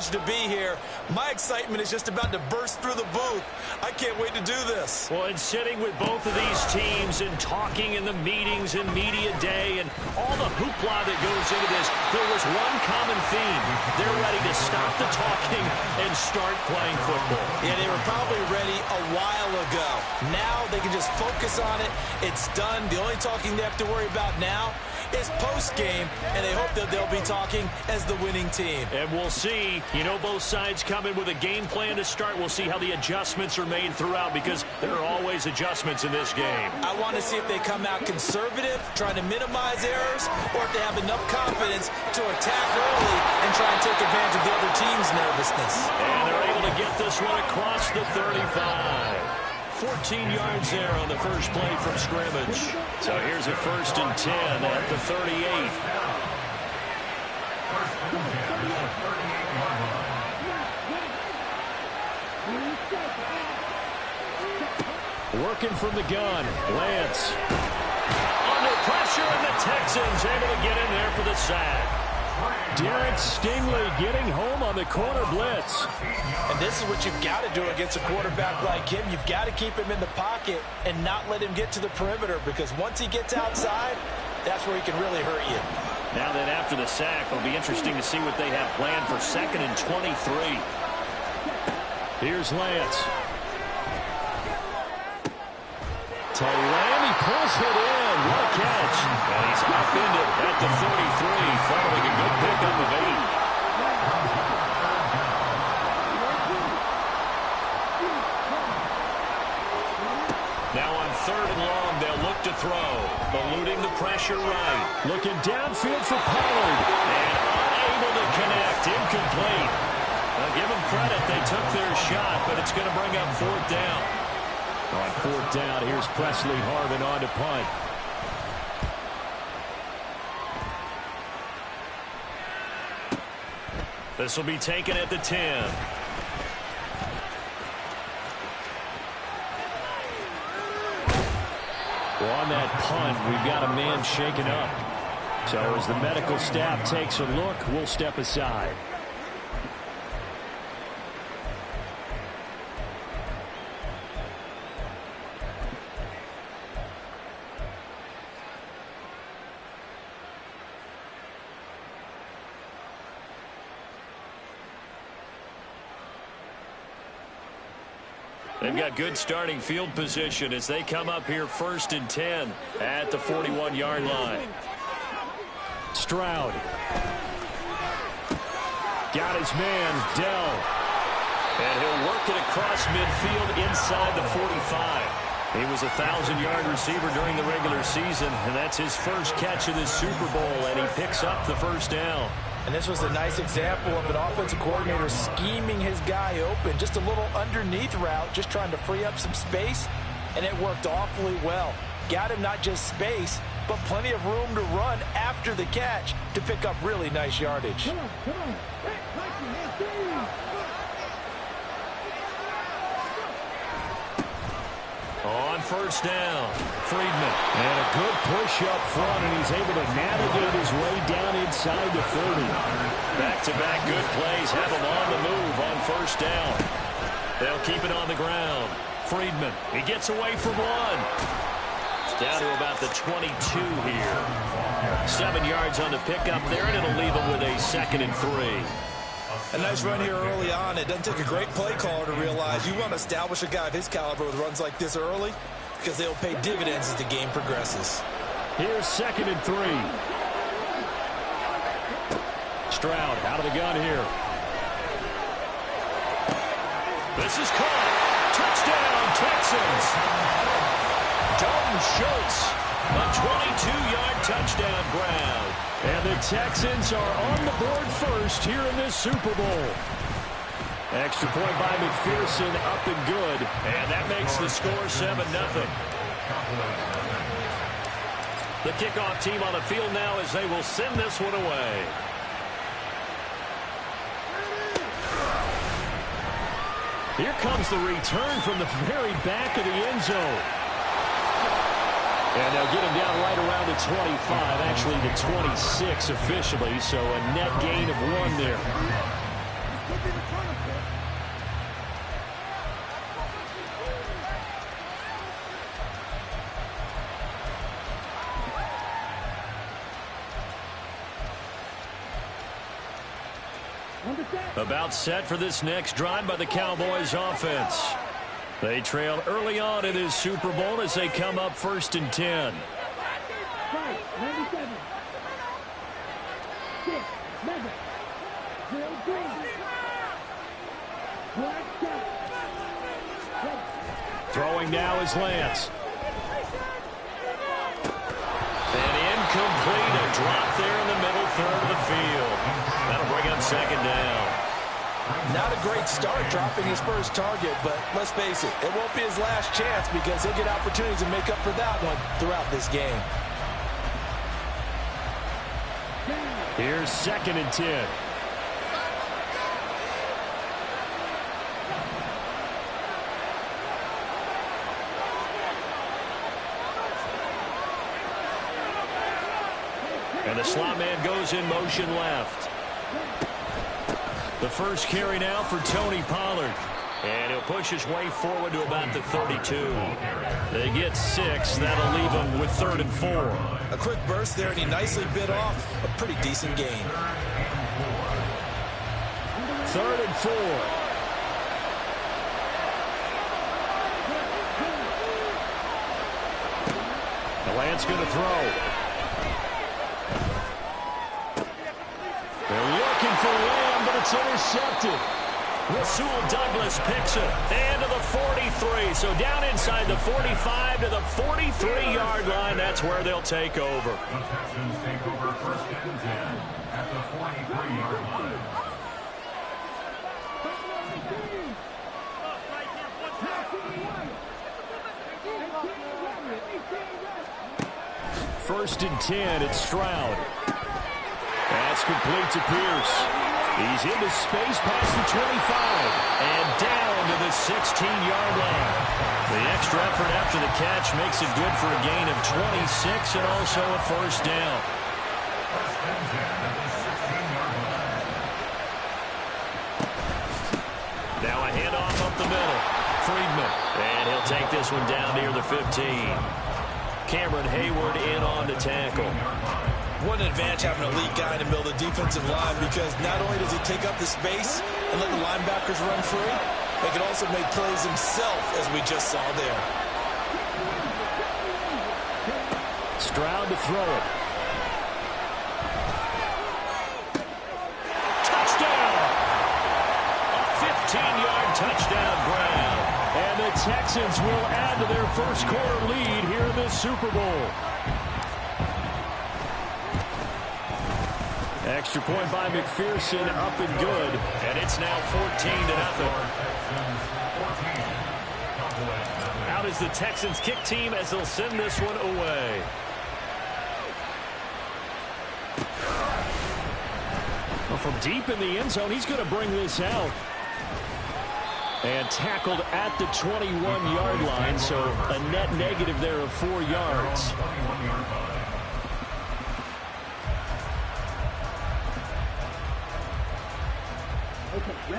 privilege to be here. My excitement is just about to burst through the booth. I can't wait to do this. Well, and sitting with both of these teams and talking in the meetings and media day and all the hoopla that goes into this, there was one common theme. They're ready to stop the talking and start playing football. Yeah, they were probably ready a while ago. Now they can just focus on it. It's done. The only talking they have to worry about now is post-game, and they hope that they'll be talking as the winning team. And we'll see. You know, both sides come in with a game plan to start. We'll see how the adjustments are made throughout, because there are always adjustments in this game. I want to see if they come out conservative, trying to minimize errors, or if they have enough confidence to attack early and try and take advantage of the other team's nervousness. And they're able to get this one across the 35. 14 yards there on the first play from scrimmage. So here's a 1st and 10 at the 38. Working from the gun, Lance. Under pressure, and the Texans able to get in there for the sack. Derek Stingley getting home on the corner blitz. And this is what you've got to do against a quarterback like him. You've got to keep him in the pocket and not let him get to the perimeter, because once he gets outside, that's where he can really hurt you. Now that after the sack, it'll be interesting to see what they have planned for 2nd and 23. Here's Lance. To Lamb, he pulls it in. What a catch. And he's upended at the 33, following a good pickup of 8. Now on 3rd and long, they'll look to throw. Eluding the pressure right. Looking downfield for Pollard. And unable to connect. Incomplete. Now give them credit. They took their shot, but it's going to bring up 4th down. On 4th down, here's Presley Harvin on to punt. This will be taken at the 10. Well, on that punt, we've got a man shaken up. So as the medical staff takes a look, we'll step aside. They've got good starting field position as they come up here 1st and 10 at the 41-yard line. Stroud. Got his man, Dell. And he'll work it across midfield inside the 45. He was a 1,000-yard receiver during the regular season, and that's his first catch of this Super Bowl, and he picks up the 1st down. And this was a nice example of an offensive coordinator scheming his guy open. Just a little underneath route, just trying to free up some space, and it worked awfully well. Got him not just space, but plenty of room to run after the catch to pick up really nice yardage. Come on. On 1st down, Friedman. And a good push up front, and he's able to navigate his way down inside the 30. Back-to-back good plays have him on the move on 1st down. They'll keep it on the ground. Friedman, he gets away from one. It's down to about the 22 here. 7 yards on the pickup there, and it'll leave him with a 2nd and 3. A nice run here early on. It doesn't take a great play caller to realize you want to establish a guy of his caliber with runs like this early, because they'll pay dividends as the game progresses. Here's 2nd and 3. Stroud out of the gun here. This is caught. Touchdown, Texans. Dalton Schultz, a 22-yard touchdown grab. And the Texans are on the board first here in this Super Bowl. Extra point by McPherson, up and good. And that makes the score 7-0. The kickoff team on the field now as they will send this one away. Here comes the return from the very back of the end zone. And they'll get him down right around the 25, actually the 26 officially, so a net gain of 1 there. About set for this next drive by the Cowboys offense. They trail early on in this Super Bowl as they come up 1st and 10. Throwing now is Lance. And incomplete. A drop there in the middle third of the field. That'll bring up 2nd down. Not a great start dropping his first target, but let's face it, it won't be his last chance because he'll get opportunities to make up for that one throughout this game. Here's 2nd and 10. And the slot man goes in motion left. The first carry now for Tony Pollard. And he'll push his way forward to about the 32. They get 6. That'll leave them with 3rd and 4. A quick burst there, and he nicely bit off a pretty decent gain. 3rd and 4. The Lance going to throw. They're looking for Lamb, but it's intercepted. Rasul Douglas picks it. And to the 43. So down inside the 45 to the 43-yard line. That's where they'll take over. The Texans take over 1st and 10 at the 43-yard line. First and 10, it's Stroud. That's complete to Pierce. He's into space past the 25 and down to the 16-yard line. The extra effort after the catch makes it good for a gain of 26 and also a 1st down. First and 10 at the 16-yard line. Now a handoff up the middle. Friedman. And he'll take this one down near the 15. Cameron Hayward in on the tackle. What an advantage having a lead guy in the middle of the defensive line, because not only does he take up the space and let the linebackers run free, he can also make plays himself, as we just saw there. Stroud to throw it. Touchdown! A 15-yard touchdown grab. And the Texans will add to their first quarter lead here in the Super Bowl. Extra point by McPherson, up and good. And it's now 14-0. Out is the Texans kick team as they'll send this one away. Well, from deep in the end zone, he's going to bring this out. And tackled at the 21-yard line, so a net negative there of 4 yards.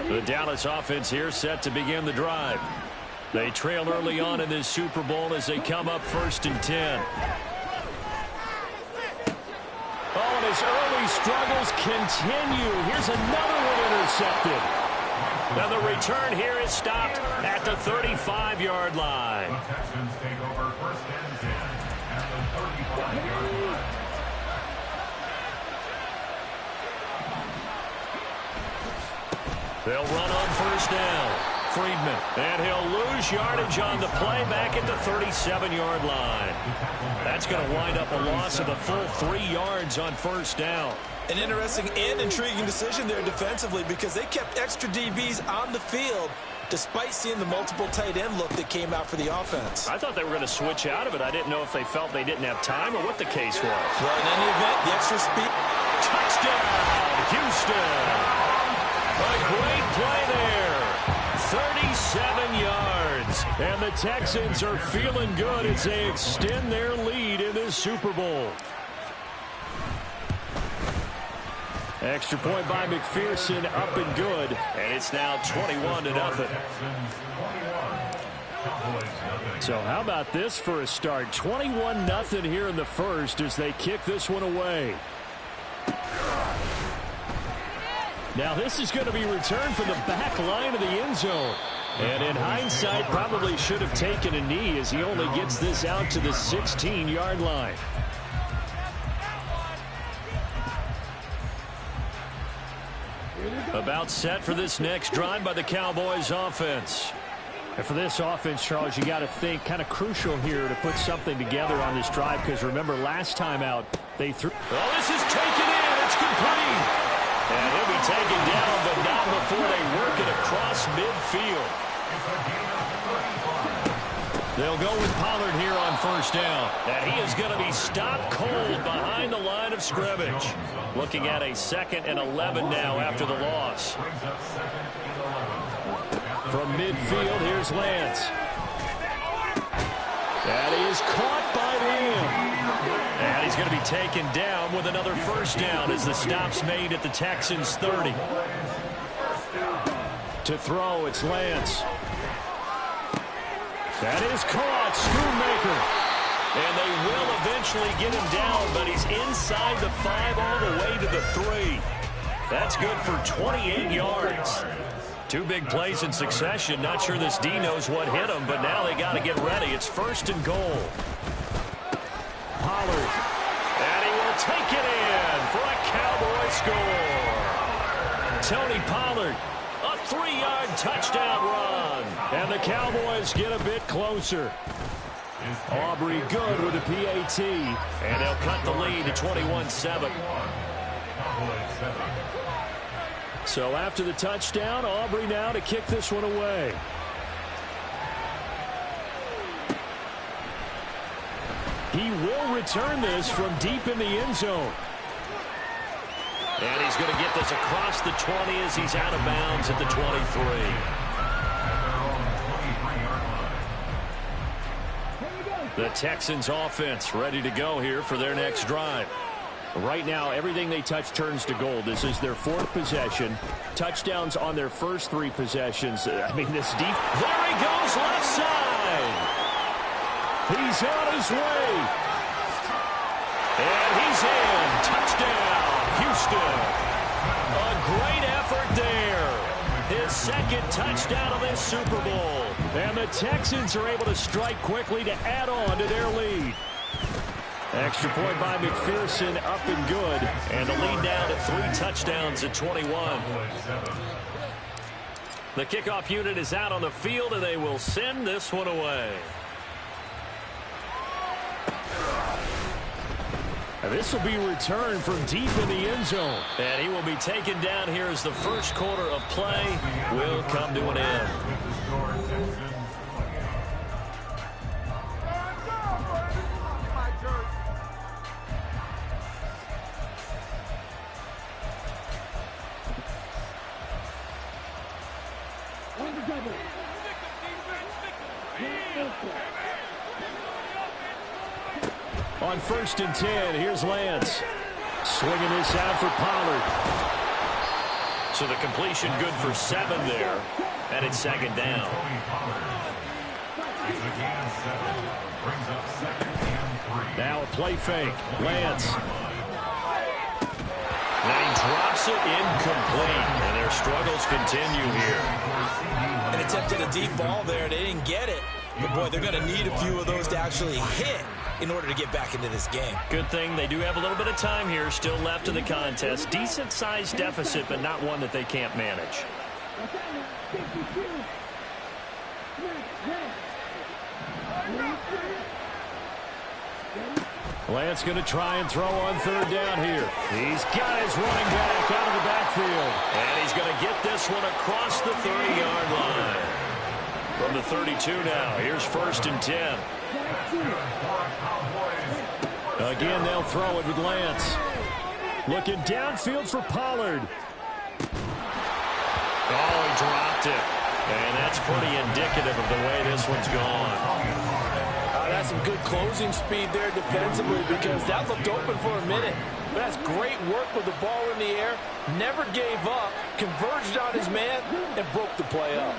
The Dallas offense here set to begin the drive. They trail early on in this Super Bowl as they come up 1st and 10. Oh, and his early struggles continue. Here's another one intercepted. Now the return here is stopped at the 35-yard line. The Texans take over 1st and 10 at the 35-yard line. They'll run on 1st down. Friedman. And he'll lose yardage on the play back at the 37-yard line. That's going to wind up a loss of a full 3 yards on 1st down. An interesting and intriguing decision there defensively, because they kept extra DBs on the field despite seeing the multiple tight end look that came out for the offense. I thought they were going to switch out of it. I didn't know if they felt they didn't have time or what the case was. Well, in any event, the extra speed. Touchdown, Houston. A great play there. 37 yards. And the Texans are feeling good as they extend their lead in this Super Bowl. Extra point by McPherson, up and good. And it's now 21-0. So how about this for a start? 21-0 here in the first as they kick this one away. Now this is going to be returned from the back line of the end zone. And in hindsight, probably should have taken a knee as he only gets this out to the 16-yard line. About set for this next drive by the Cowboys offense. And for this offense, Charles, you got to think kind of crucial here to put something together on this drive, because remember last time out they threw. Oh, this is taken in. It's complete. And he'll be taken down, but not before they work it across midfield. They'll go with Pollard here on first down. And he is going to be stopped cold behind the line of scrimmage. Looking at a 2nd and 11 now after the loss. From midfield, here's Lance. That is caught by Lamb. And he's going to be taken down with another first down as the stop's made at the Texans' 30. To throw, it's Lance. That is caught, Schoonmaker. And they will eventually get him down, but he's inside the 5 all the way to the 3. That's good for 28 yards. 2 big plays in succession. Not sure this D knows what hit him, but now they got to get ready. It's 1st and goal. Pollard. And he will take it in for a Cowboy score. Tony Pollard, a 3-yard touchdown run. And the Cowboys get a bit closer. Aubrey good with a PAT. And they'll cut the lead to 21-7. So after the touchdown, Aubrey now to kick this one away. He will return this from deep in the end zone. And he's going to get this across the 20 as he's out of bounds at the 23. The Texans offense ready to go here for their next drive. Right now, everything they touch turns to gold. This is their 4th possession. Touchdowns on their first 3 possessions. I mean, this deep. There he goes, left side. He's on his way. And he's in. Touchdown, Houston. A great effort there. His 2nd touchdown of this Super Bowl. And the Texans are able to strike quickly to add on to their lead. Extra point by McPherson, up and good. And the lead down to 3 touchdowns at 21. The kickoff unit is out on the field, and they will send this one away. And this will be returned from deep in the end zone. And he will be taken down here as the first quarter of play will come to an end. On 1st and 10, here's Lance. Swinging this out for Pollard. So the completion good for 7 there. And it's 2nd down. Now a play fake. Lance. Now he drops it incomplete. And their struggles continue here. An attempt at a deep ball there. They didn't get it. But, boy, they're going to need a few of those to actually hit in order to get back into this game. Good thing they do have a little bit of time here still left in the contest. Decent-sized deficit, but not one that they can't manage. Lance going to try and throw on 3rd down here. He's got his running back out of the backfield. And he's going to get this one across the 30-yard line. From the 32 now, here's 1st and 10. Again, they'll throw it with Lance. Looking downfield for Pollard. Oh, he dropped it. And that's pretty indicative of the way this one's gone. That's some good closing speed there defensively, because that looked open for a minute. But that's great work with the ball in the air. Never gave up, converged on his man, and broke the play up.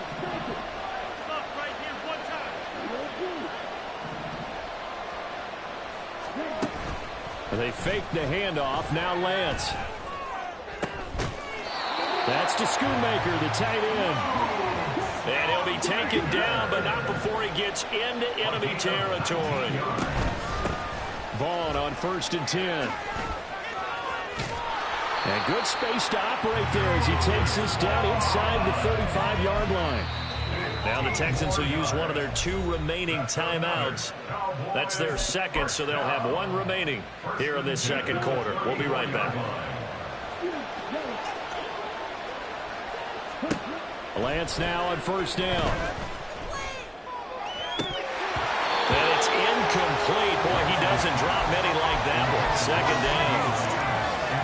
They fake the handoff. Now Lance. That's to Schoonmaker, the tight end. And he'll be taken down, but not before he gets into enemy territory. Vaughn on 1st and 10. And good space to operate there as he takes this down inside the 35-yard line. Now the Texans will use one of their 2 remaining timeouts. That's their second, so they'll have 1 remaining here in this second quarter. We'll be right back. Lance now on 1st down. And it's incomplete. Boy, he doesn't drop many like that one. 2nd down.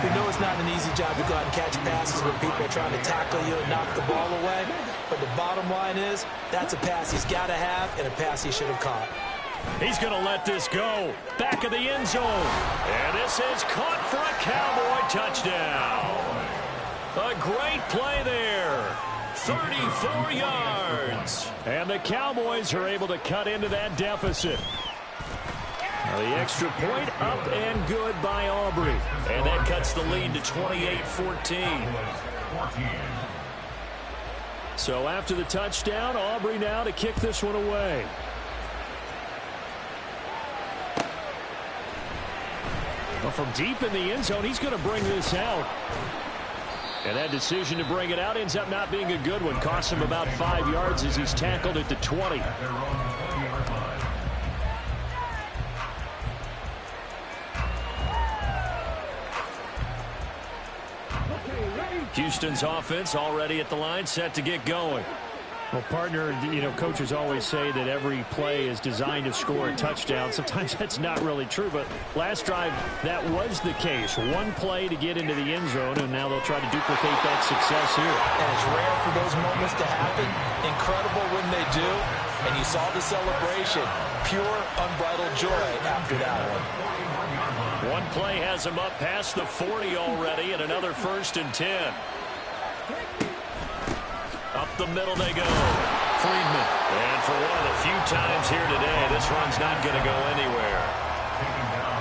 We know it's not an easy job to go out and catch passes when people are trying to tackle you and knock the ball away. But the bottom line is, that's a pass he's got to have and a pass he should have caught. He's going to let this go. Back of the end zone. And this is caught for a Cowboy touchdown. A great play there. 34 yards. And the Cowboys are able to cut into that deficit. Now the extra point up and good by Aubrey. And that cuts the lead to 28-14. So after the touchdown, Aubrey now to kick this one away. Well, from deep in the end zone, he's going to bring this out. And that decision to bring it out ends up not being a good one. Costs him about 5 yards as he's tackled at the 20. Houston's offense already at the line, set to get going. Well, partner, coaches always say that every play is designed to score a touchdown. Sometimes that's not really true, but last drive, that was the case. 1 play to get into the end zone, and now they'll try to duplicate that success here. And it's rare for those moments to happen. Incredible when they do. And you saw the celebration. Pure, unbridled joy after that one. 1 play has him up past the 40 already, and another 1st and 10. Up the middle they go. Friedman. And for one of the few times here today, this run's not going to go anywhere.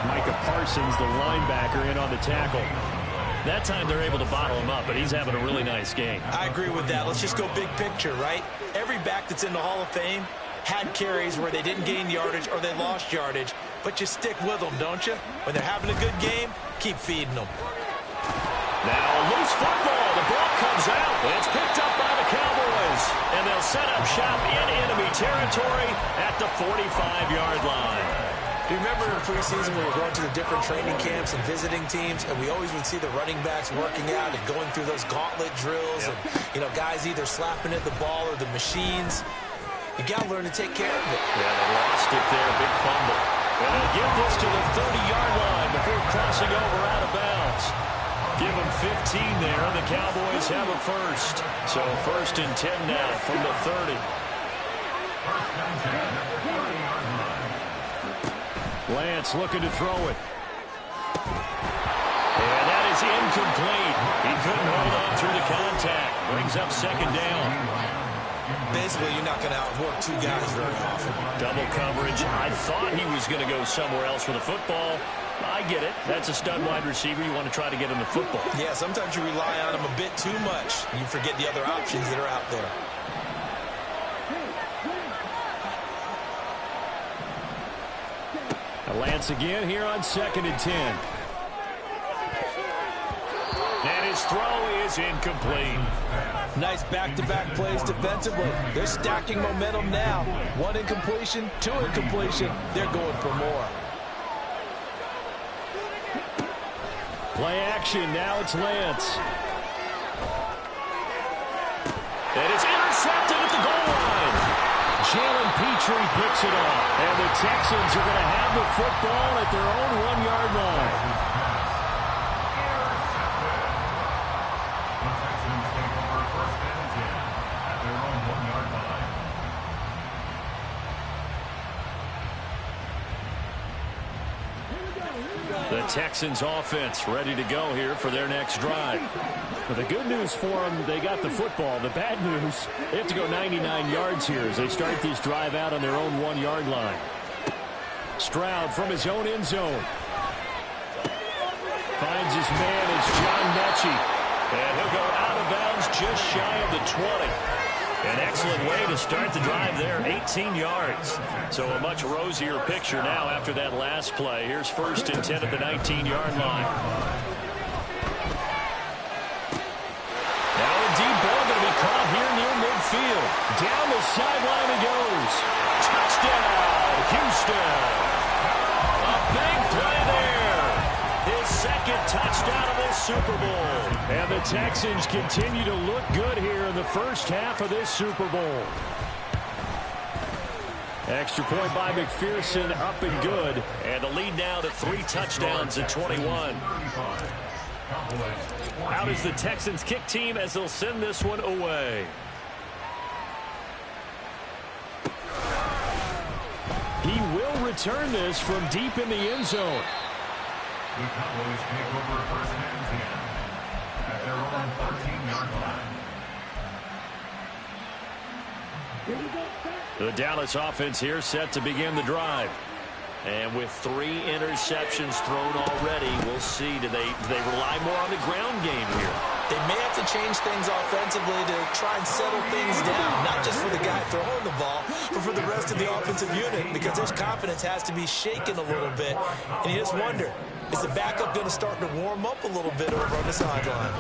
Micah Parsons, the linebacker, in on the tackle. That time they're able to bottle him up, but he's having a really nice game. I agree with that. Let's just go big picture, right? Every back that's in the Hall of Fame had carries where they didn't gain yardage or they lost yardage, but you stick with them, don't you? When they're having a good game, keep feeding them. Now a loose football. The ball comes out. It's picked up by the Cowboys. And they'll set up shop in enemy territory at the 45-yard line. Do you remember in preseason when we were going to the different training camps and visiting teams, and we always would see the running backs working out and going through those gauntlet drills, and guys either slapping at the ball or the machines. You got to learn to take care of it. Yeah, they lost it there. Big fumble. And they'll give this to the 30-yard line before crossing over out of bounds. Give them 15 there, and the Cowboys have a first. So 1st and 10 now from the 30. Lance looking to throw it. And that is incomplete. He couldn't hold on through the contact. Brings up 2nd down. Basically, you're not going to outwork 2 guys very often. Double coverage. I thought he was going to go somewhere else with the football. I get it. That's a stud wide receiver. You want to try to get him the football. Yeah, sometimes you rely on him a bit too much. You forget the other options that are out there. Lance again here on 2nd and 10. And his throw is incomplete. Nice back-to-back plays defensively. They're stacking momentum now. 1 incompletion, 2 incompletion. They're going for more. Play action. Now it's Lance. And it's intercepted at the goal line. Jalen Petrie picks it up. And the Texans are going to have the football at their own 1-yard line. The Texans take over 1st and 10 at their own 1-yard line. The Texans offense ready to go here for their next drive. Well, the good news for them, they got the football. The bad news, they have to go 99 yards here as they start this drive out on their own 1-yard line. Stroud from his own end zone. Finds his man, it's John Mechie. And he'll go out of bounds just shy of the 20. An excellent way to start the drive there, 18 yards. So a much rosier picture now after that last play. Here's 1st and 10 at the 19-yard line. Now a deep ball going to be caught here near midfield. Down the sideline it goes. Touchdown, Houston. A big play there. His 2nd touchdown of this Super Bowl. And the Texans continue to look good here in the first half of this Super Bowl. Extra point by McPherson, up and good. And the lead now to 3 touchdowns at 21. Out is the Texans kick team as they'll send this one away. He will return this from deep in the end zone. The Cowboys take over 1st and 10 at their own 13-yard line. The Dallas offense here set to begin the drive. And with 3 interceptions thrown already, we'll see. Do they rely more on the ground game here? They may have to change things offensively to try and settle things down, not just for the guy throwing the ball, but for the rest of the offensive unit, because his confidence has to be shaken a little bit. And you just wonder, is the backup going to start to warm up a little bit over on the sideline?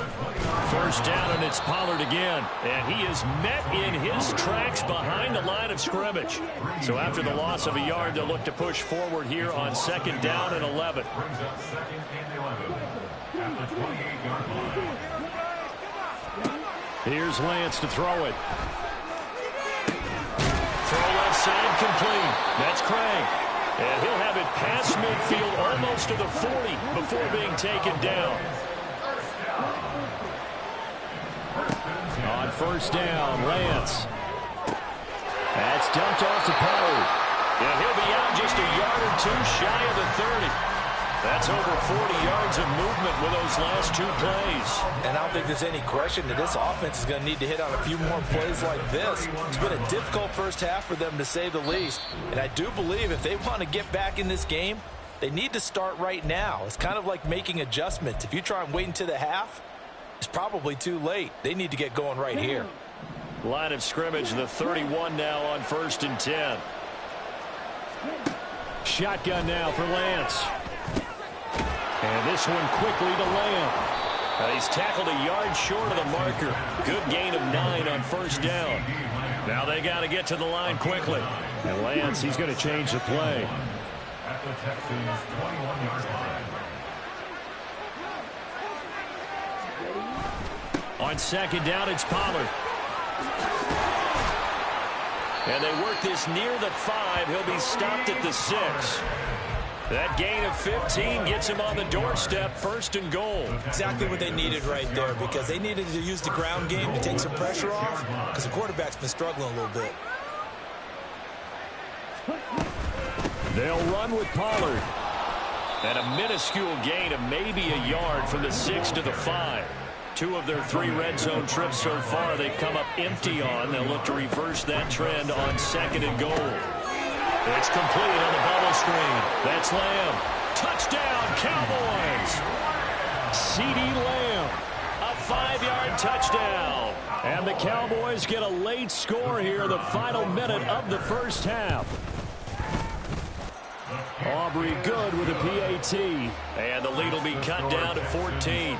1st down, and it's Pollard again. And he is met in his tracks behind the line of scrimmage. So after the loss of a yard, they'll look to push forward here on 2nd down and 11. Brings up 2nd and 11 at the 28-yard line. Here's Lance to throw it. Throw left side complete. That's Craig. And he'll have it past midfield almost to the 40 before being taken down. On 1st down, Lance. That's dumped off to Pollard. And he'll be out just a yard or 2 shy of the 30. That's over 40 yards of movement with those last 2 plays. And I don't think there's any question that this offense is going to need to hit on a few more plays like this. It's been a difficult first half for them, to say the least. And I do believe if they want to get back in this game, they need to start right now. It's kind of like making adjustments. If you try and wait until the half, it's probably too late. They need to get going right here. Line of scrimmage, the 31 now on 1st and 10. Shotgun now for Lance. And this one quickly to Lamb. He's tackled a yard short of the marker. Good gain of 9 on 1st down. Now they got to get to the line quickly. And Lance, he's going to change the play. At the Texans' 21-yard line. On 2nd down, it's Pollard. And they work this near the 5. He'll be stopped at the 6. That gain of 15 gets him on the doorstep, 1st and goal. Exactly what they needed right there, because they needed to use the ground game to take some pressure off, because the quarterback's been struggling a little bit. They'll run with Pollard. And a minuscule gain of maybe a yard from the 6 to the 5. 2 of their 3 red zone trips so far they've come up empty on. They'll look to reverse that trend on 2nd and goal. It's complete on the bubble screen. That's Lamb. Touchdown, Cowboys. CeeDee Lamb. A 5-yard touchdown. And the Cowboys get a late score here, the final minute of the first half. Aubrey good with a PAT. And the lead will be cut down to 14.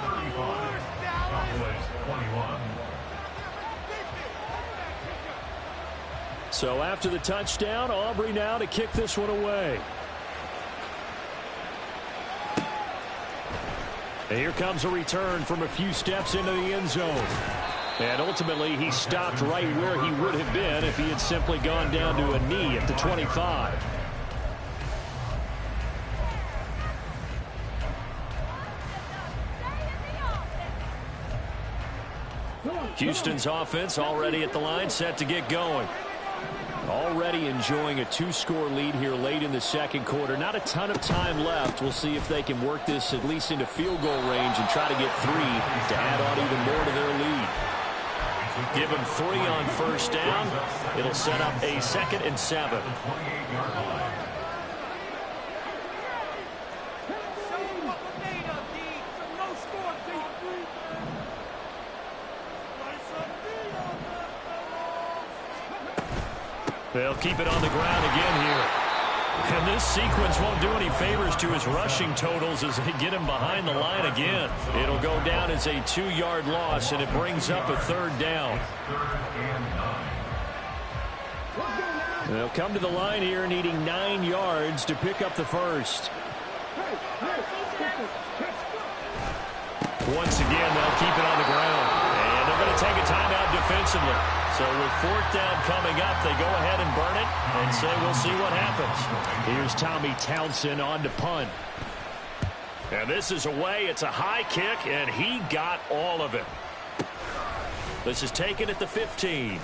So after the touchdown, Aubrey now to kick this one away. And here comes a return from a few steps into the end zone. And ultimately, he stopped right where he would have been if he had simply gone down to a knee at the 25. Houston's offense already at the line, set to get going. Already enjoying a 2-score lead here late in the second quarter. Not a ton of time left. We'll see if they can work this at least into field goal range and try to get 3 to add on even more to their lead. Give them 3 on 1st down. It'll set up a 2nd and 7. They'll keep it on the ground again here. And this sequence won't do any favors to his rushing totals as they get him behind the line again. It'll go down as a 2-yard loss, and it brings up a 3rd down. They'll come to the line here needing 9 yards to pick up the first. Once again, they'll keep it on the ground. And they're going to take a timeout defensively. So with 4th down coming up, they go ahead and burn it and say we'll see what happens. Here's Tommy Townsend on to punt. And this is away. It's a high kick, and he got all of it. This is taken at the 15.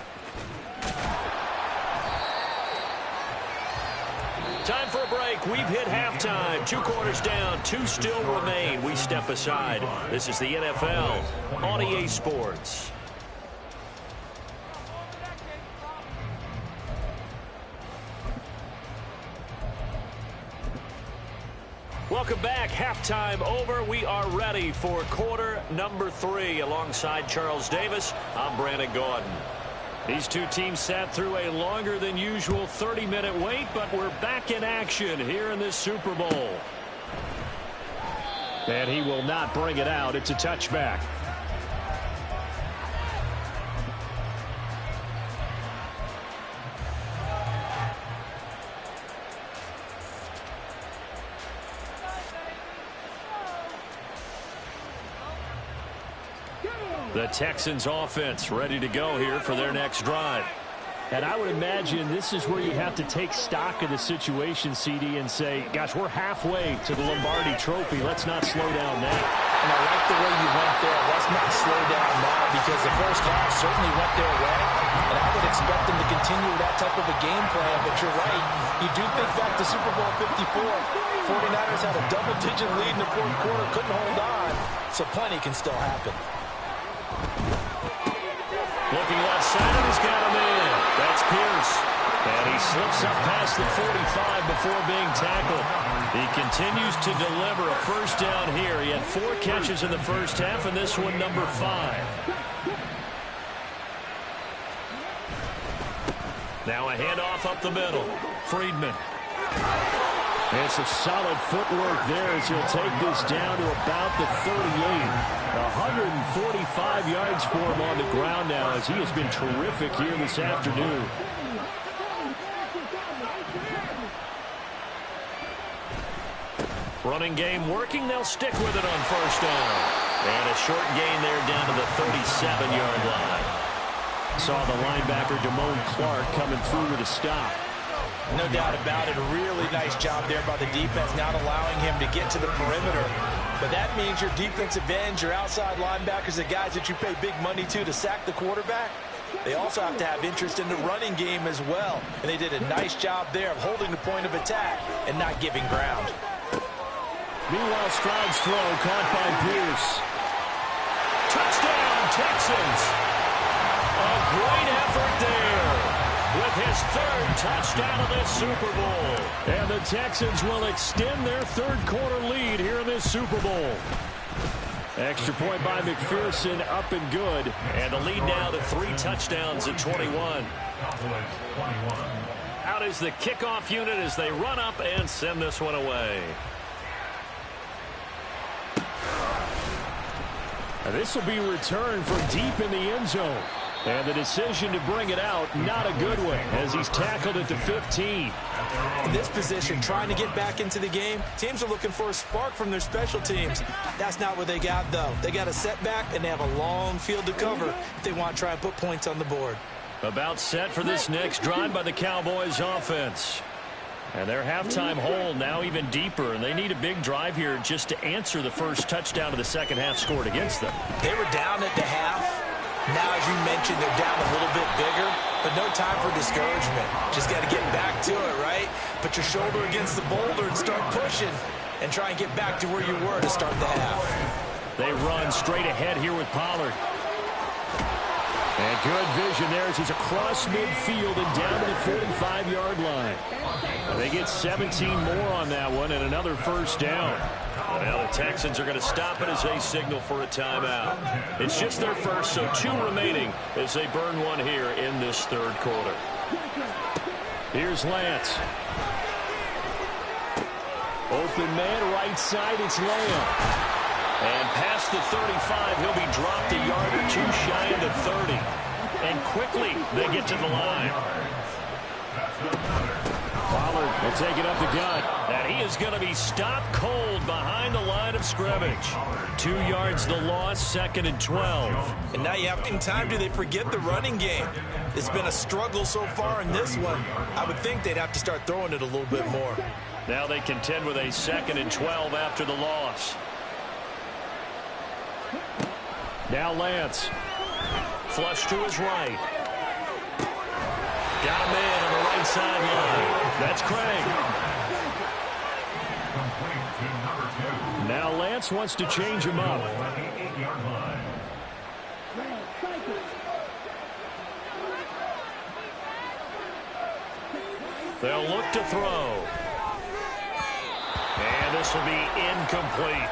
Time for a break. We've hit halftime. 2 quarters down. 2 still remain. We step aside. This is the NFL on EA Sports. Welcome back. Halftime over. We are ready for quarter number 3. Alongside Charles Davis, I'm Brandon Gaudin. These two teams sat through a longer than usual 30-minute wait, but we're back in action here in this Super Bowl. And he will not bring it out. It's a touchback. The Texans offense ready to go here for their next drive. And I would imagine this is where you have to take stock of the situation, CD, and say, gosh, we're halfway to the Lombardi Trophy. Let's not slow down now. And I like the way you went there. Let's not slow down now, because the first half certainly went their way. And I would expect them to continue that type of a game plan. But you're right. You do think back to Super Bowl 54. 49ers had a double-digit lead in the 4th quarter, couldn't hold on. So plenty can still happen. Looking left side, he's got him in. That's Pierce. And he slips up past the 45 before being tackled. He continues to deliver a first down here. He had 4 catches in the first half, and this one number 5. Now a handoff up the middle. Friedman. It's a solid footwork there as he'll take this down to about the 38. 145 yards for him on the ground now, as he has been terrific here this afternoon. Running game working. They'll stick with it on first down. And a short gain there down to the 37-yard line. Saw the linebacker Damone Clark coming through with a stop. No doubt about it. A really nice job there by the defense, not allowing him to get to the perimeter. But that means your defensive ends, your outside linebackers, the guys that you pay big money to sack the quarterback, they also have to have interest in the running game as well. And they did a nice job there of holding the point of attack and not giving ground. Meanwhile, Stroud's throw caught by Pierce. Touchdown, Texans. A great effort there. With his 3rd touchdown of this Super Bowl. And the Texans will extend their 3rd quarter lead here in this Super Bowl. Extra point by McPherson, up and good. And the lead now to 3 touchdowns at 21. Out is the kickoff unit as they run up and send this one away. Now this will be returned from deep in the end zone. And the decision to bring it out, not a good one, as he's tackled at the 15. In this position, trying to get back into the game, teams are looking for a spark from their special teams. That's not what they got, though. They got a setback, and they have a long field to cover if they want to try and put points on the board. About set for this next drive by the Cowboys offense. And their halftime hole now even deeper, and they need a big drive here just to answer the first touchdown of the second half scored against them. They were down at the half. Now, as you mentioned, they're down a little bit bigger, but no time for discouragement. Just got to get back to it, right? Put your shoulder against the boulder and start pushing and try and get back to where you were to start the half. They run straight ahead here with Pollard. And good vision there as he's across midfield and down to the 45-yard line. They get 17 more on that one and another first down. Now the Texans are going to stop it as they signal for a timeout. It's just their first, so 2 remaining as they burn one here in this 3rd quarter. Here's Lance. Open man, right side, it's Lamb. And past the 35, he'll be dropped a yard or two shy of the 30. And quickly, they get to the line. Pollard will take it up the gut. And he is going to be stopped cold behind the line of scrimmage. 2 yards the loss, 2nd and 12. And now you have in time, do they forget the running game? It's been a struggle so far in this one. I would think they'd have to start throwing it a little bit more. Now they contend with a 2nd and 12 after the loss. Now Lance. Flush to his right. Got a man on the right sideline. That's Craig. Now Lance wants to change him up. They'll look to throw. And this will be incomplete.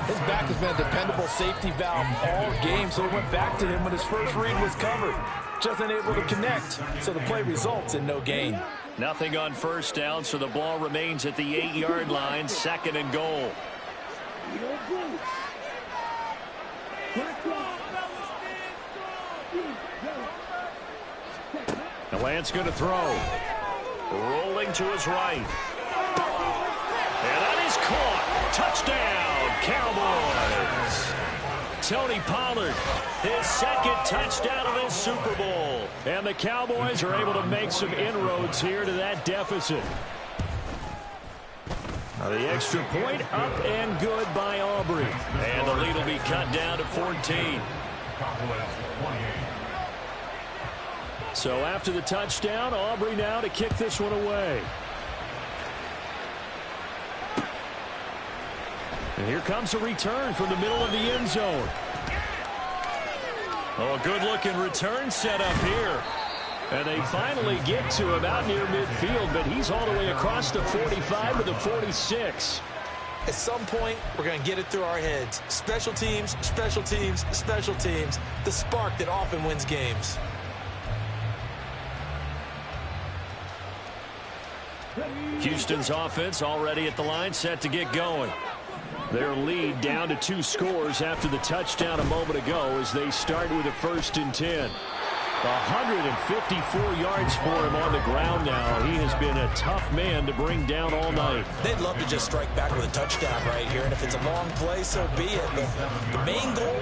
His back has been a dependable safety valve all game, so he went back to him when his first read was covered. Just unable to connect, so the play results in no gain. Nothing on first down, so the ball remains at the 8-yard line, 2nd and goal. Now Lance going to throw. Rolling to his right. And that is caught. Touchdown, Cowboys. Tony Pollard, his 2nd touchdown of this Super Bowl. And the Cowboys are able to make some inroads here to that deficit. Now the extra point up and good by Aubrey. And the lead will be cut down to 14. So after the touchdown, Aubrey now to kick this one away. And here comes a return from the middle of the end zone. Oh, a good-looking return set up here. And they finally get to him out near midfield, but he's all the way across the 45 to the 46. At some point, we're going to get it through our heads. Special teams, special teams, special teams. The spark that often wins games. Houston's offense already at the line, set to get going. Their lead down to 2 scores after the touchdown a moment ago as they start with a 1st and 10. 154 yards for him on the ground now. He has been a tough man to bring down all night. They'd love to just strike back with a touchdown right here, and if it's a long play, so be it. But the main goal,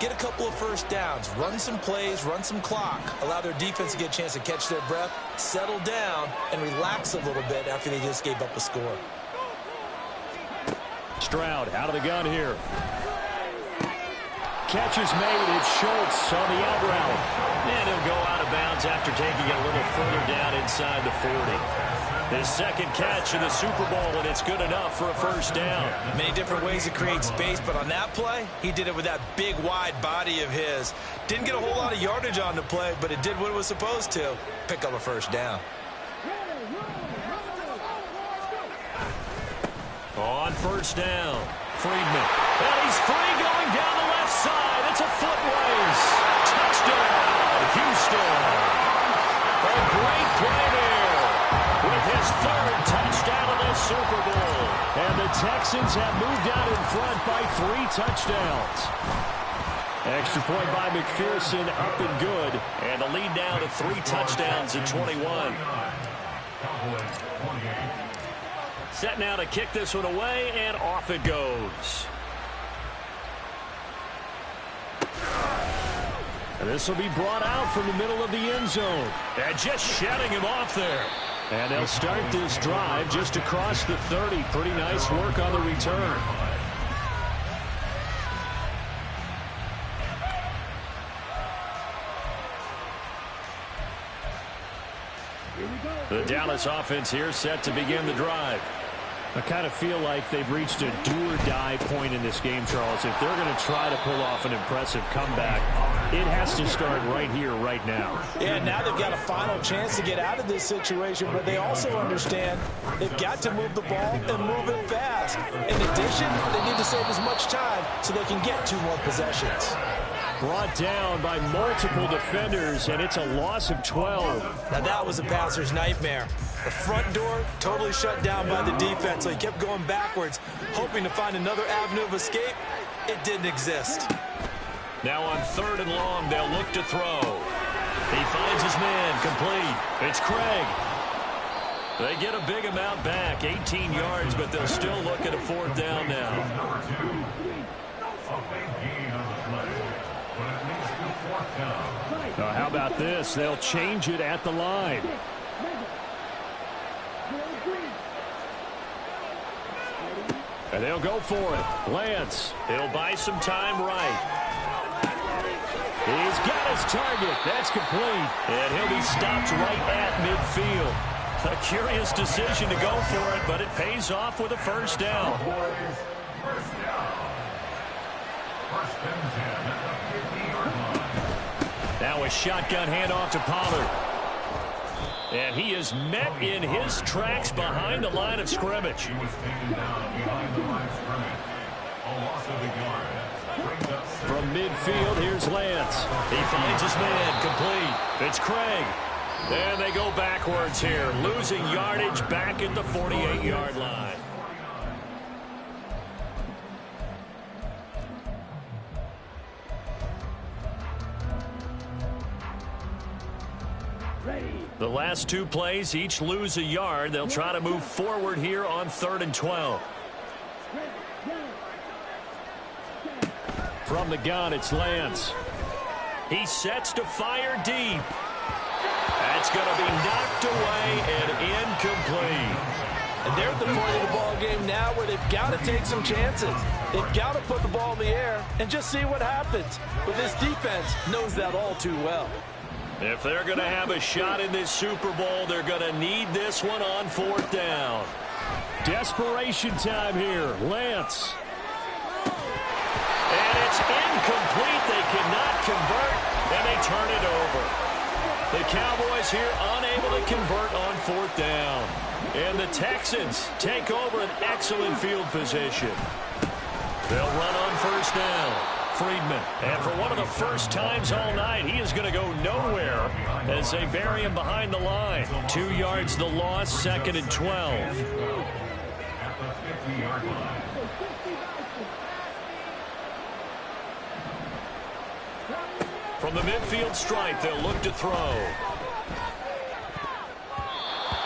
get a couple of first downs, run some plays, run some clock, allow their defense to get a chance to catch their breath, settle down, and relax a little bit after they just gave up a score. Stroud out of the gun here. Catch is made. It's Schultz on the out route. And he'll go out of bounds after taking it a little further down inside the 40. His 2nd catch in the Super Bowl, and it's good enough for a 1st down. Many different ways to create space, but on that play, he did it with that big, wide body of his. Didn't get a whole lot of yardage on the play, but it did what it was supposed to. Pick up a 1st down. On 1st down, Friedman. And he's free going down the left side. It's a foot race. Touchdown, Houston. A great play there with his 3rd touchdown of this Super Bowl. And the Texans have moved out in front by 3 touchdowns. Extra point by McPherson, up and good. And the lead down to 3 touchdowns at 21. Set now to kick this one away, and off it goes. And this will be brought out from the middle of the end zone. And just shutting him off there. And they'll start this drive just across the 30. Pretty nice work on the return. The Dallas offense here set to begin the drive. I kind of feel like they've reached a do-or-die point in this game, Charles. If they're going to try to pull off an impressive comeback, it has to start right here, right now. Yeah, now they've got a final chance to get out of this situation, but they also understand they've got to move the ball and move it fast. In addition, they need to save as much time so they can get 2 more possessions. brought down by multiple defenders, and it's a loss of 12. Now that was a passer's nightmare. The front door totally shut down by the defense, so he kept going backwards, hoping to find another avenue of escape. It didn't exist. Now on 3rd and long, they'll look to throw. He finds his man, complete. It's Craig. They get a big amount back, 18 yards, but they'll still look at a 4th down now. How about this? They'll change it at the line. And they'll go for it. Lance. He'll buy some time right. He's got his target. That's complete. And he'll be stopped right at midfield. A curious decision to go for it, but it pays off with a 1st down. Now a shotgun handoff to Pollard. And he is met in his tracks behind the line of scrimmage. He was taken down behind the line of scrimmage. A loss of a yard. From midfield, here's Lance. He finds his man, complete. It's Craig. And they go backwards here, losing yardage back at the 48-yard line. The last 2 plays each lose a yard. They'll try to move forward here on 3rd and 12. From the gun, it's Lance. He sets to fire deep. That's going to be knocked away and incomplete. And they're at the point of the ball game now where they've got to take some chances. They've got to put the ball in the air and just see what happens. But this defense knows that all too well. If they're going to have a shot in this Super Bowl, they're going to need this one on 4th down. Desperation time here. Lance. And it's incomplete. They cannot convert, and they turn it over. The Cowboys here unable to convert on 4th down. And the Texans take over an excellent field position. They'll run on 1st down. Friedman. And for one of the first times all night, he is going to go nowhere as they bury him behind the line. 2 yards the loss, 2nd and 12. At the 50-yard line. From the midfield stripe, they'll look to throw.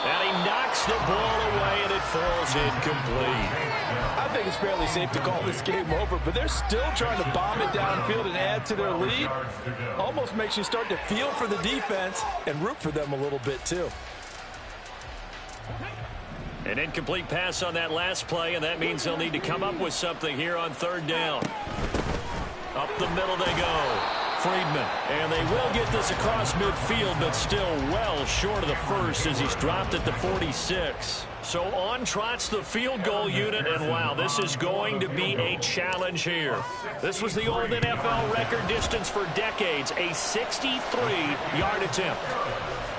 And he knocks the ball away, and it falls incomplete. I think it's fairly safe to call this game over, but they're still trying to bomb it downfield and add to their lead. Almost makes you start to feel for the defense and root for them a little bit, too. An incomplete pass on that last play, and that means they'll need to come up with something here on 3rd down. Up the middle they go. Friedman, and they will get this across midfield, but still well short of the first as he's dropped at the 46. So on trots the field goal unit, and wow, this is going to be a challenge here. This was the old NFL record distance for decades, a 63-yard attempt.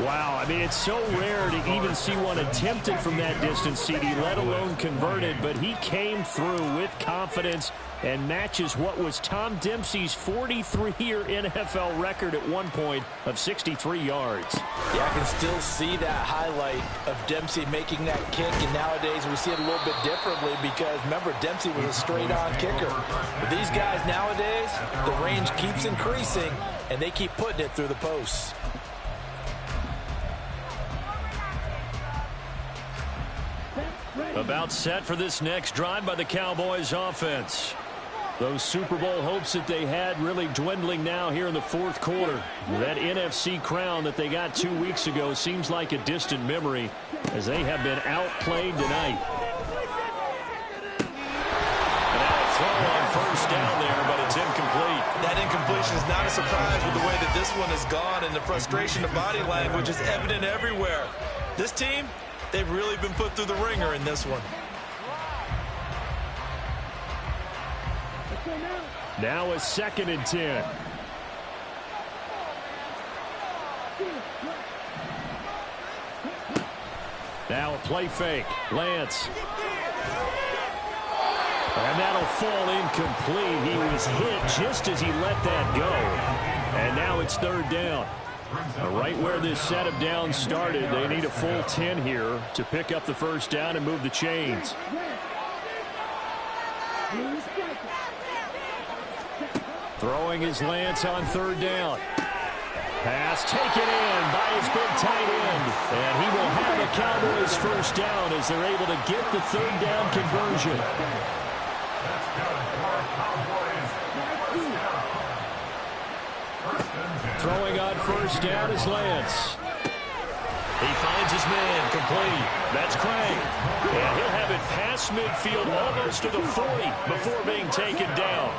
Wow, I mean, it's so rare to even see one attempted from that distance, CD, let alone converted, but he came through with confidence and matches what was Tom Dempsey's 43-year NFL record at one point of 63 yards. Yeah, I can still see that highlight of Dempsey making that kick, and nowadays we see it a little bit differently because, remember, Dempsey was a straight-on kicker. But these guys nowadays, the range keeps increasing, and they keep putting it through the posts. About set for this next drive by the Cowboys offense. Those Super Bowl hopes that they had really dwindling now here in the 4th quarter. That NFC crown that they got 2 weeks ago seems like a distant memory as they have been outplayed tonight. And now a throw on 1st down there, but it's incomplete. That incompletion is not a surprise with the way that this one has gone, and the frustration of body language is evident everywhere. This team, they've really been put through the ringer in this one. Now a 2nd and 10. Now a play fake. Lance. And that'll fall incomplete. He was hit just as he let that go. And now it's third down. Right where this set of downs started, they need a full 10 here to pick up the first down and move the chains. Throwing is Lance on third down. Pass taken in by his big tight end. And he will have a Cowboys first down as they're able to get the third down conversion. Throwing on first down is Lance. He finds his man complete. That's Craig. And he'll have it past midfield almost to the 40 before being taken down.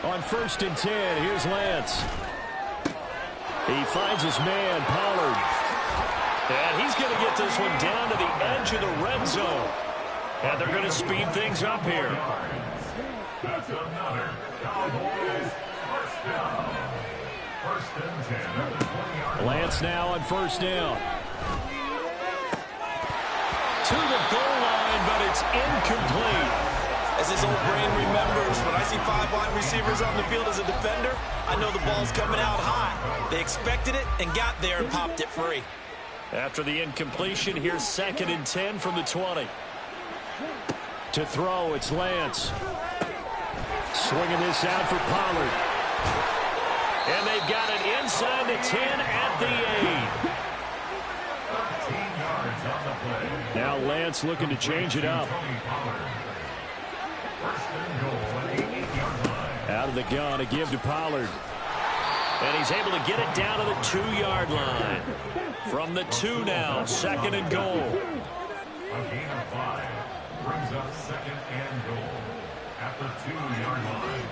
On 1st and 10, here's Lance. He finds his man, Pollard. And he's going to get this one down to the edge of the red zone. And they're going to speed things up here. That's another Cowboys first down. 1st and 10 at the 20-yard line. Lance now on first down. To the goal line, but it's incomplete. As his old brain remembers, when I see 5 wide receivers on the field as a defender, I know the ball's coming out high. They expected it and got there and popped it free. After the incompletion, here's 2nd and 10 from the 20. To throw, it's Lance. Swinging this out for Pollard. And they've got it inside the 10 at the 8. 13 yards on the play. Now Lance looking to change it up. Out of the gun, a give to Pollard. And he's able to get it down to the 2-yard line. From the 2 now, 2nd and goal. A gain of 5 brings up 2nd and goal at the 2-yard line.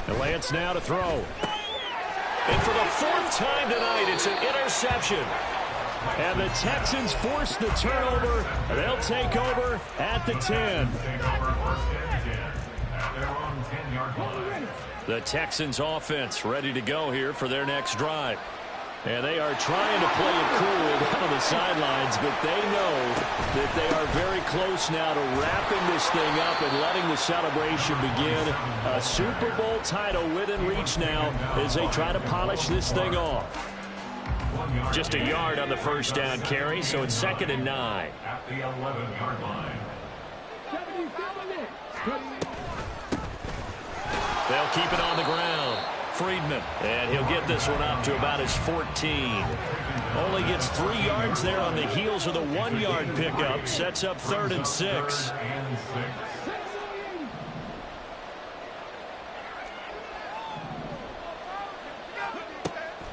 And Lance now to throw. And for the 4th time tonight, it's an interception. And the Texans force the turnover. They'll take over at the 10. Take over 1st and 10 at their own 10-yard line. The Texans offense ready to go here for their next drive. And they are trying to play it cool down the sidelines, but they know that they are very close now to wrapping this thing up and letting the celebration begin. A Super Bowl title within reach now as they try to polish this thing off. Just a yard on the first down carry, so it's 2nd and 9. At the 11-yard line. They'll keep it on the ground. Friedman, and he'll get this one up to about his 14. Only gets 3 yards there on the heels of the 1-yard pickup. Sets up 3rd and 6.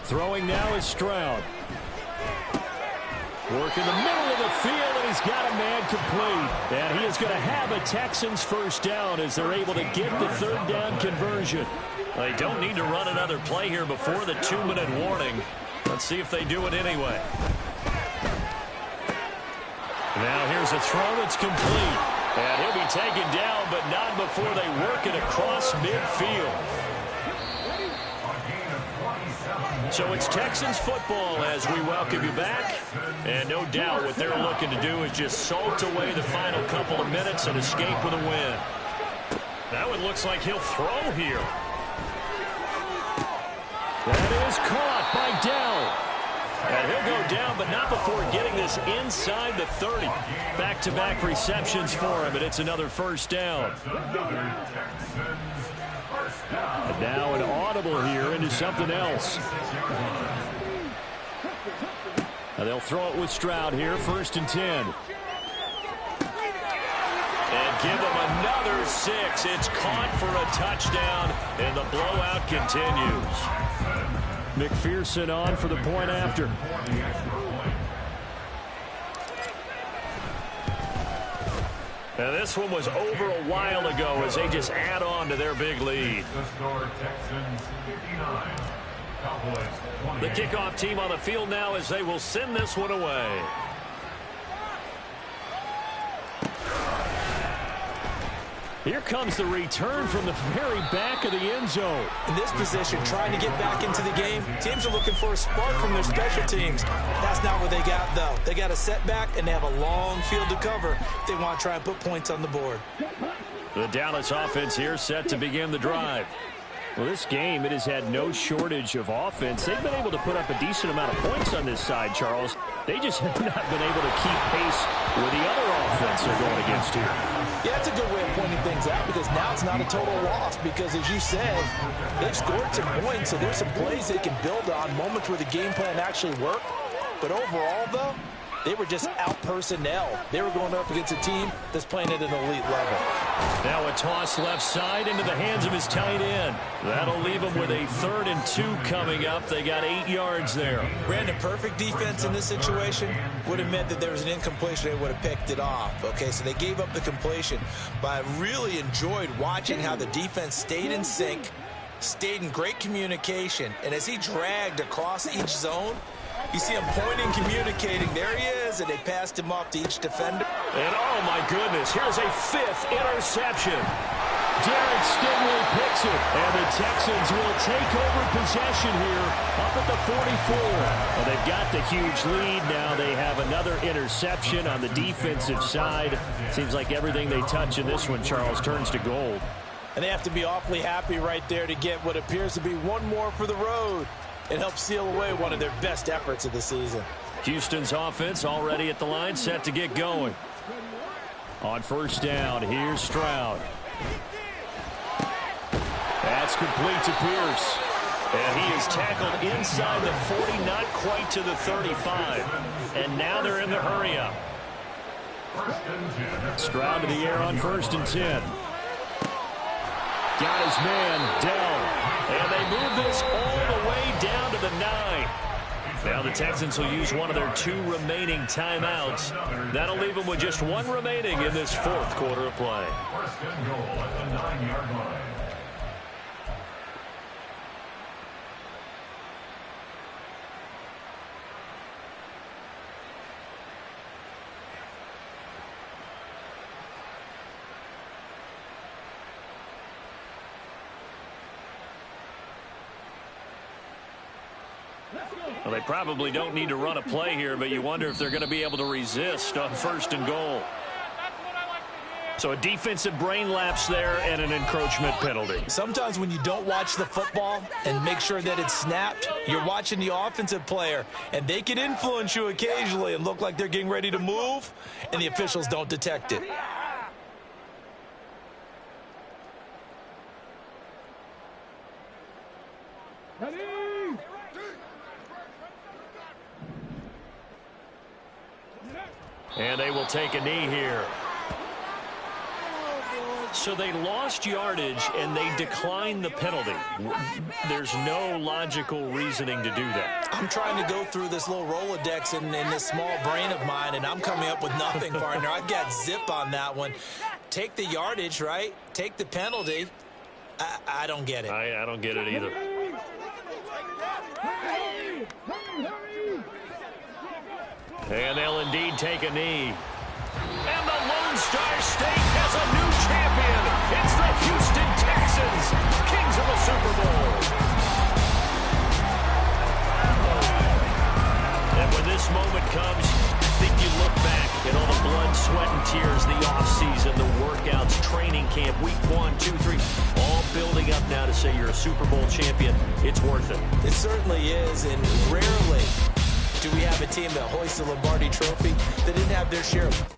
Throwing now is Stroud. Work in the middle of the field, and he's got a man complete. And he is going to have a Texans first down as they're able to get the 3rd down conversion. They don't need to run another play here before the 2-minute warning. Let's see if they do it anyway. Now here's a throw that's complete. And he'll be taken down, but not before they work it across midfield. So it's Texans football as we welcome you back. And no doubt what they're looking to do is just salt away the final couple of minutes and escape with a win. That one looks like he'll throw here. That is caught by Dell. And he'll go down, but not before getting this inside the 30. Back-to-back receptions for him, and it's another first down. And now an audible here into something else. Now they'll throw it with Stroud here, 1st and 10. And give them another 6. It's caught for a touchdown, and the blowout continues. McPherson on for the point after. Now this one was over a while ago as they just add on to their big lead. The score, Texans 59, Cowboys 28. The kickoff team on the field now as they will send this one away. Here comes the return from the very back of the end zone. In this position, trying to get back into the game, teams are looking for a spark from their special teams. That's not what they got, though. They got a setback, and they have a long field to cover if they want to try and put points on the board. The Dallas offense here set to begin the drive. Well, this game, it has had no shortage of offense. They've been able to put up a decent amount of points on this side, Charles. They just have not been able to keep pace with the other offense they're going against here. Yeah, that's a good way of pointing things out because now it's not a total loss because, as you said, they've scored some points, so there's some plays they can build on, moments where the game plan actually worked. But overall, though, they were just out-personnel. They were going up against a team that's playing at an elite level. Now a toss left side into the hands of his tight end. That'll leave him with a 3rd and 2 coming up. They got 8 yards there. Brandon, perfect defense in this situation would have meant that there was an incompletion. They would have picked it off. Okay, so they gave up the completion. But I really enjoyed watching how the defense stayed in sync, stayed in great communication. And as he dragged across each zone, you see him pointing, communicating. There he is, and they passed him off to each defender. And, oh, my goodness, here's a 5th interception. Derek Stingley picks it, and the Texans will take over possession here up at the 44. Well, they've got the huge lead now. They have another interception on the defensive side. Seems like everything they touch in this one, Charles, turns to gold. And they have to be awfully happy right there to get what appears to be one more for the road. It helps seal away one of their best efforts of the season. Houston's offense already at the line, set to get going. On 1st down, here's Stroud. That's complete to Pierce. And he is tackled inside the 40, not quite to the 35. And now they're in the hurry-up. Stroud to the air on 1st and 10. Got his man, Dell. And they move this all the way down to the 9. Now the Texans will use one of their 2 remaining timeouts. That'll leave them with just 1 remaining in this 4th quarter of play. 1st and goal at the 9-yard line. Well, they probably don't need to run a play here, but you wonder if they're going to be able to resist on 1st and goal. So a defensive brain lapse there and an encroachment penalty. Sometimes when you don't watch the football and make sure that it's snapped, you're watching the offensive player, and they can influence you occasionally and look like they're getting ready to move, and the officials don't detect it. And they will take a knee here. So they lost yardage, and they declined the penalty. There's no logical reasoning to do that. I'm trying to go through this little Rolodex in this small brain of mine, and I'm coming up with nothing, partner. I've got zip on that one. Take the yardage, right? Take the penalty. I don't get it. I don't get it either. And they'll indeed take a knee. And the Lone Star State has a new champion. It's the Houston Texans, kings of the Super Bowl. And when this moment comes, I think you look back at all the blood, sweat, and tears, the offseason, the workouts, training camp, week 1, 2, 3, all building up now to say you're a Super Bowl champion. It's worth it. It certainly is, and rarely do we have a team that hoists the Lombardi Trophy that didn't have their share of